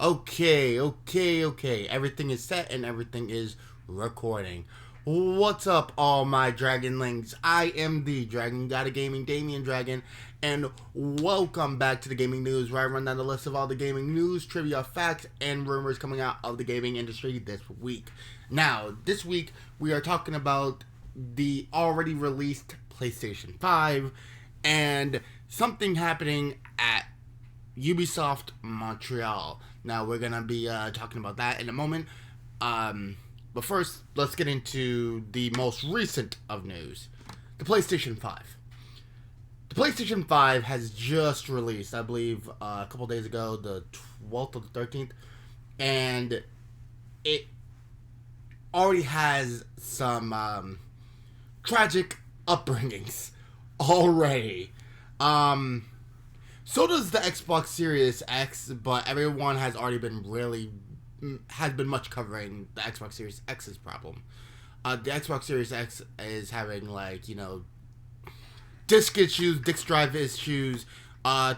Okay. Everything is set and everything is recording. What's up, all my Dragonlings? I am the Dragon God of Gaming, Damian Dragon, and welcome back to the gaming news, where I run down the list of all the gaming news, trivia, facts, and rumors coming out of the gaming industry this week. Now, this week, we are talking about the already released PlayStation 5 and something happening at Ubisoft Monteral. Now, we're going to be talking about that in a moment. But first, let's get into the most recent of news. The PlayStation 5. The PlayStation 5 has just released, I believe, a couple days ago, the 12th or the 13th. And it already has some tragic upbringings already. So does the Xbox Series X, but everyone has already been much covering the Xbox Series X's problem. The Xbox Series X is having, disk issues, disk drive issues,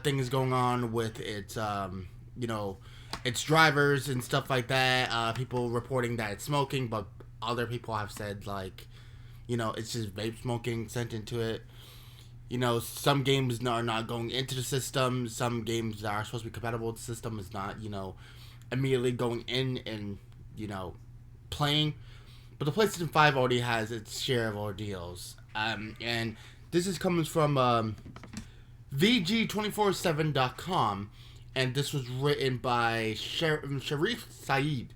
things going on with its, its drivers and stuff like that. People reporting that it's smoking, but other people have said, it's just vape smoking sent into it. Some games are not going into the system. Some games that are supposed to be compatible with the system is not, immediately going in and, playing. But the PlayStation 5 already has its share of ordeals. And this is coming from VG247.com. And this was written by Sharif Saeed.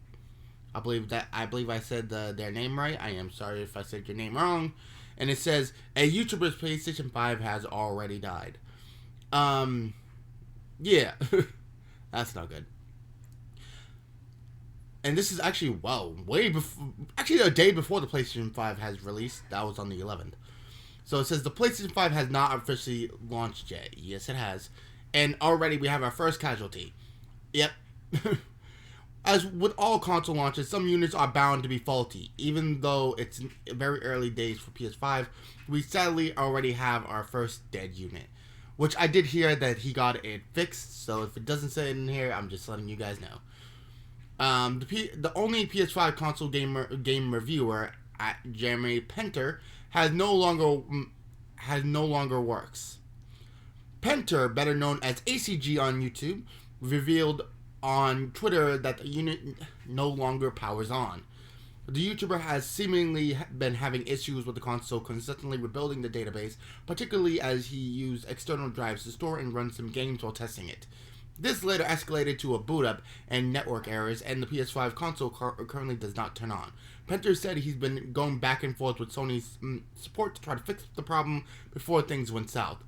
I believe I said their name right. I am sorry if I said your name wrong. And it says, a YouTuber's PlayStation 5 has already died. Yeah. That's not good. And this is actually, way before, actually a day before the PlayStation 5 has released. That was on the 11th. So it says, the PlayStation 5 has not officially launched yet. Yes, it has. And already we have our first casualty. Yep. As with all console launches, some units are bound to be faulty. Even though it's very early days for PS5, we sadly already have our first dead unit. Which I did hear that he got it fixed, so if it doesn't say it in here, I'm just letting you guys know. The only PS5 console game reviewer at Jeremy Penter no longer works. Penter, better known as ACG on YouTube, revealed on Twitter that the unit no longer powers on. The YouTuber has seemingly been having issues with the console, consistently rebuilding the database, particularly as he used external drives to store and run some games while testing it. This later escalated to a boot up and network errors, and the PS5 console currently does not turn on. Penter said he's been going back and forth with Sony's support to try to fix the problem before things went south.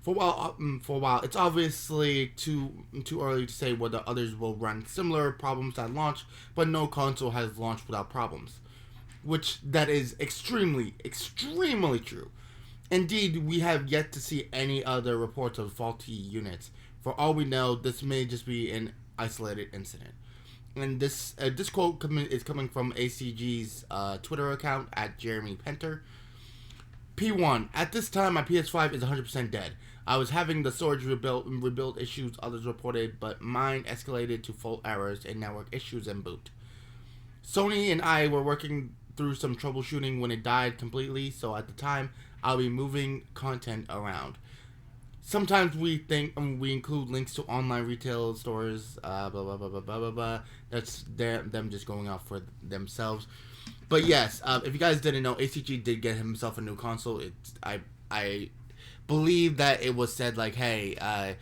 For a while, it's obviously too early to say whether others will run similar problems at launch, but no console has launched without problems. That is extremely, extremely true. Indeed, we have yet to see any other reports of faulty units. For all we know, this may just be an isolated incident. And this quote is coming from ACG's Twitter account at Jeremy Penter. P1. At this time, my PS5 is 100% dead. I was having the storage rebuild issues others reported, but mine escalated to full errors and network issues and boot. Sony and I were working through some troubleshooting when it died completely, so at the time, I'll be moving content around. Sometimes we include links to online retail stores, blah, blah, blah, blah, blah, blah, blah. That's them just going out for themselves. But yes, if you guys didn't know, ACG did get himself a new console. I believe that it was said hey, I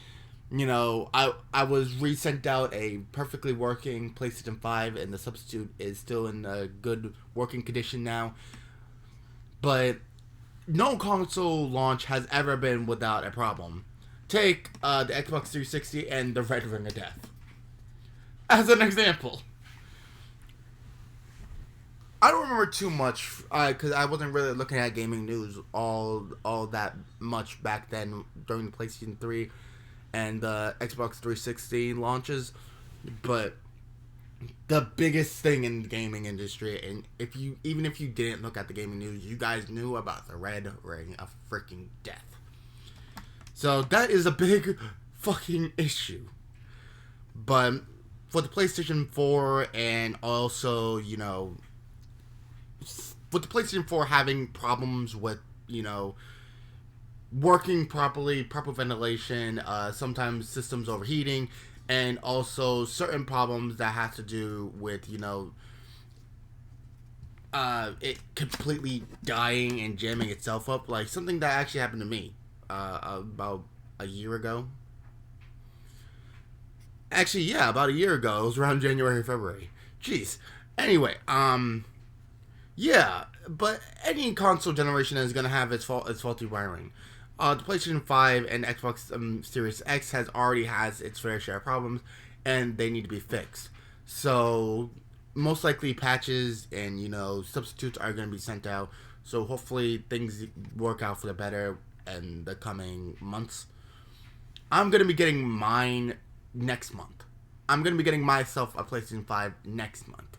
was resent out a perfectly working PlayStation 5, and the substitute is still in a good working condition now. But no console launch has ever been without a problem. Take the Xbox 360 and the Red Ring of Death as an example. I don't remember too much because I wasn't really looking at gaming news all that much back then during the PlayStation 3 and the Xbox 360 launches. But the biggest thing in the gaming industry, and even if you didn't look at the gaming news, you guys knew about the Red Ring of freaking Death. So that is a big fucking issue. But for the PlayStation 4, and also, with the PlayStation 4 having problems with, working properly, proper ventilation, sometimes systems overheating, and also certain problems that have to do with, it completely dying and jamming itself up, like something that actually happened to me about a year ago. Actually, yeah, about a year ago. It was around January, February. Jeez. Anyway, yeah, but any console generation is gonna have its faulty wiring. The PlayStation 5 and Xbox Series X has its fair share of problems, and they need to be fixed. So most likely patches and substitutes are going to be sent out. So hopefully things work out for the better in the coming months. I'm going to be getting mine next month. I'm going to be getting myself a PlayStation 5 next month.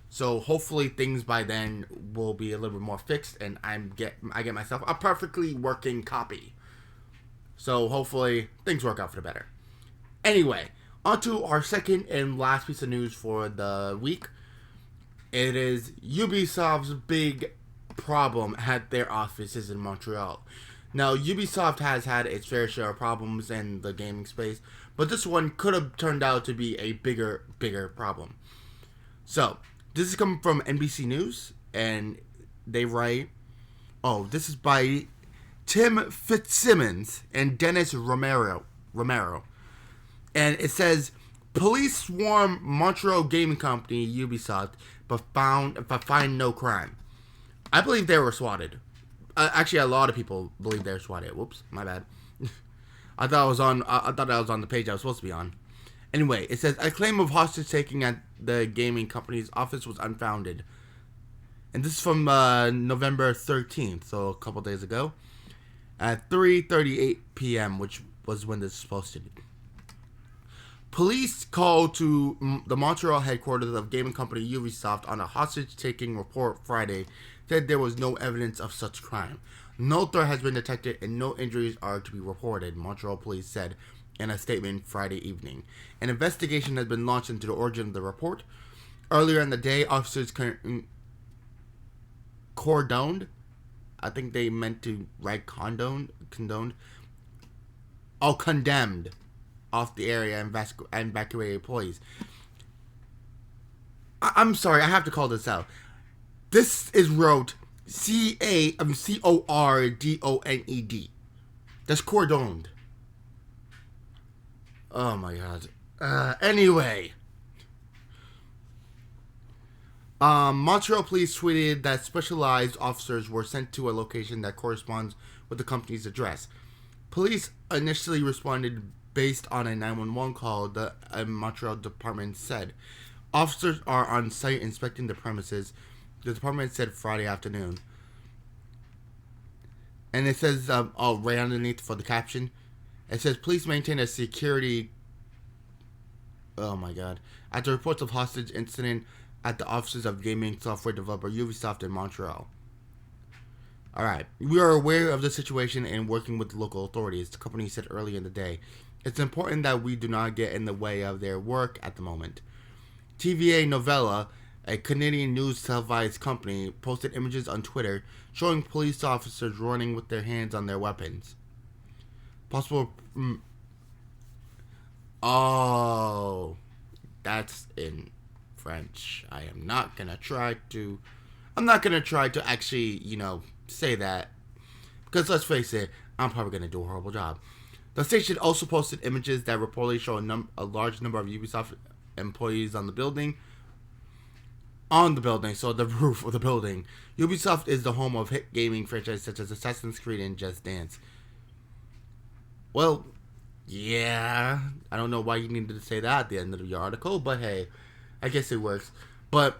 So hopefully things by then will be a little bit more fixed, and I get myself a perfectly working copy. So hopefully things work out for the better. Anyway, on to our second and last piece of news for the week. It is Ubisoft's big problem at their offices in Montreal. Now, Ubisoft has had its fair share of problems in the gaming space, but this one could have turned out to be a bigger problem. So, this is coming from NBC News, and they write, this is by Tim Fitzsimmons and Dennis Romero. And it says, police swarm Montreal gaming company Ubisoft, but find no crime. I believe they were swatted. Actually, a lot of people believe they were swatted. Whoops, my bad. I thought I was on the page I was supposed to be on. Anyway, it says a claim of hostage taking at the gaming company's office was unfounded, and this is from November 13th, so a couple days ago, at 3:38 p.m., which was when this was posted. Police called to the Montreal headquarters of gaming company Ubisoft on a hostage-taking report Friday said there was no evidence of such crime. No threat has been detected and no injuries are to be reported, Montreal police said in a statement Friday evening. An investigation has been launched into the origin of the report. Earlier in the day, officers cordoned. I think they meant to write condoned. Condemned off the area and evacuated employees. I'm sorry, I have to call this out. This is wrote Cordoned. That's cordoned. Oh my god. Anyway. Montreal police tweeted that specialized officers were sent to a location that corresponds with the company's address. Police initially responded based on a 911 call, the Montreal department said. Officers are on site inspecting the premises, the department said Friday afternoon. And it says, right underneath for the caption, it says, police maintain a security... Oh my god. After reports of hostage incident at the offices of gaming software developer Ubisoft in Montreal. Alright. We are aware of the situation and working with the local authorities, the company said earlier in the day. It's important that we do not get in the way of their work at the moment. TVA Novella, a Canadian news televised company, posted images on Twitter showing police officers running with their hands on their weapons. Possible... Oh, that's in French. I'm not gonna try to actually, say that. Because let's face it, I'm probably gonna do a horrible job. The station also posted images that reportedly show a large number of Ubisoft employees on the building, so the roof of the building. Ubisoft is the home of hit gaming franchises such as Assassin's Creed and Just Dance. Well, yeah, I don't know why you needed to say that at the end of your article, but hey, I guess it works. But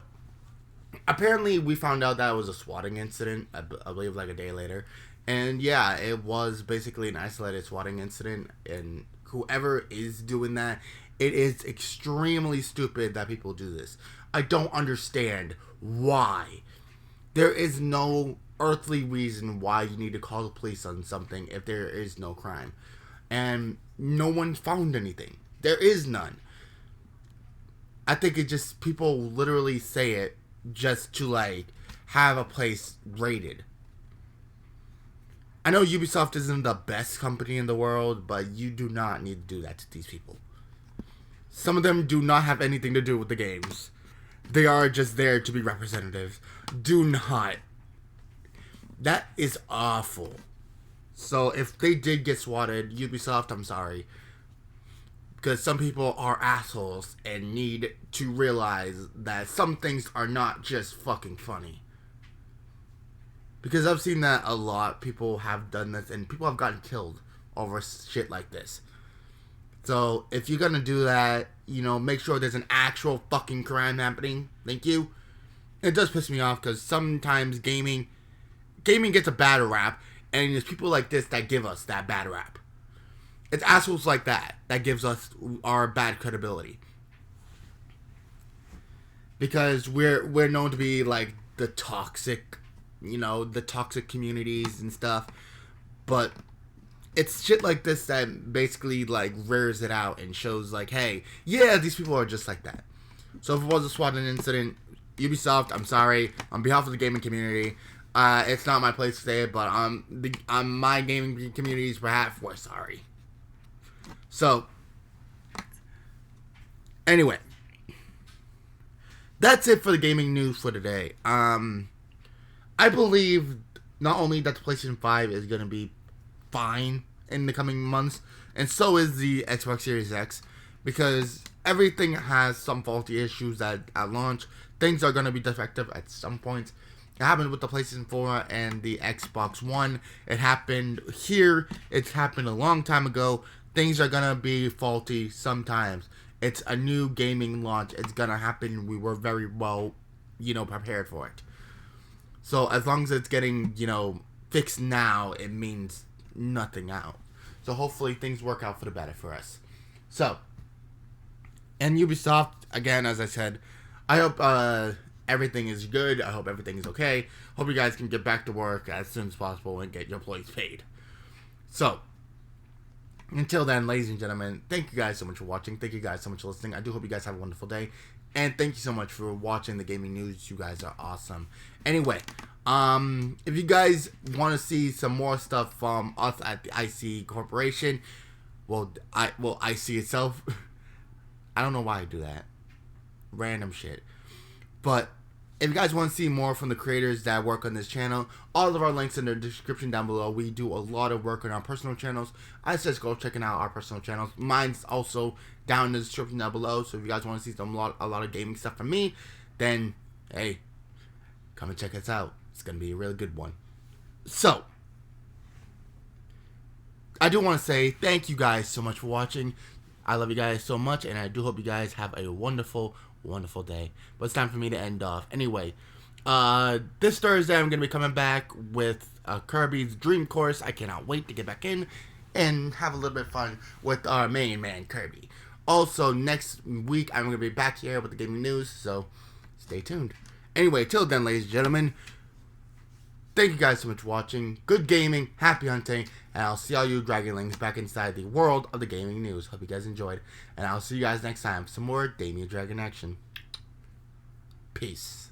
apparently we found out that it was a swatting incident, I believe like a day later. And yeah, it was basically an isolated swatting incident, and whoever is doing that, it is extremely stupid that people do this. I don't understand why. There is no earthly reason why you need to call the police on something if there is no crime. And no one found anything. There is none. I think it just, people literally say it just to, like, have a place rated. I know Ubisoft isn't the best company in the world, but you do not need to do that to these people. Some of them do not have anything to do with the games. They are just there to be representatives. Do not. That is awful. So if they did get swatted, Ubisoft, I'm sorry. Because some people are assholes and need to realize that some things are not just fucking funny. Because I've seen that a lot. People have done this and people have gotten killed over shit like this. So if you're gonna do that, you know, make sure there's an actual fucking crime happening. Thank you. It does piss me off because sometimes gaming gets a bad rap, and there's people like this that give us that bad rap. It's assholes like that gives us our bad credibility. Because we're known to be like the toxic, you know, the toxic communities and stuff. But it's shit like this that basically like rears it out and shows like, hey, yeah, these people are just like that. So if it was a swatting incident, Ubisoft, I'm sorry. On behalf of the gaming community, it's not my place to say it, but on my gaming community's behalf, we're sorry. So, anyway, that's it for the gaming news for today. I believe not only that the PlayStation 5 is going to be fine in the coming months, and so is the Xbox Series X, because everything has some faulty issues at launch. Things are going to be defective at some point. It happened with the PlayStation 4 and the Xbox One. It happened here. It's happened a long time ago. Things are going to be faulty sometimes. It's a new gaming launch. It's going to happen. We were very well, you know, prepared for it. So as long as it's getting, you know, fixed now, it means nothing out. So hopefully things work out for the better for us. So, and Ubisoft, again, as I said, I hope everything is good. I hope everything is okay. Hope you guys can get back to work as soon as possible and get your employees paid. So, until then, ladies and gentlemen, thank you guys so much for watching. Thank you guys so much for listening. I do hope you guys have a wonderful day. And thank you so much for watching the gaming news. You guys are awesome. Anyway, if you guys want to see some more stuff from us at the IC Corporation, IC itself, I don't know why I do that. Random shit. But if you guys want to see more from the creators that work on this channel, all of our links in the description down below. We do a lot of work on our personal channels. I suggest go checking out our personal channels. Mine's also down in the description down below. So if you guys want to see a lot of gaming stuff from me, then hey, come and check us out. It's gonna be a really good one. So I do want to say thank you guys so much for watching. I love you guys so much, and I do hope you guys have a wonderful day. But it's time for me to end off. Anyway, this Thursday I'm going to be coming back with Kirby's Dream Course. I cannot wait to get back in and have a little bit of fun with our main man, Kirby. Also, next week I'm going to be back here with the gaming news, so stay tuned. Anyway, till then, ladies and gentlemen, thank you guys so much for watching. Good gaming, happy hunting, and I'll see all you Dragonlings back inside the world of the gaming news. Hope you guys enjoyed, and I'll see you guys next time for some more Damian Dragon action. Peace.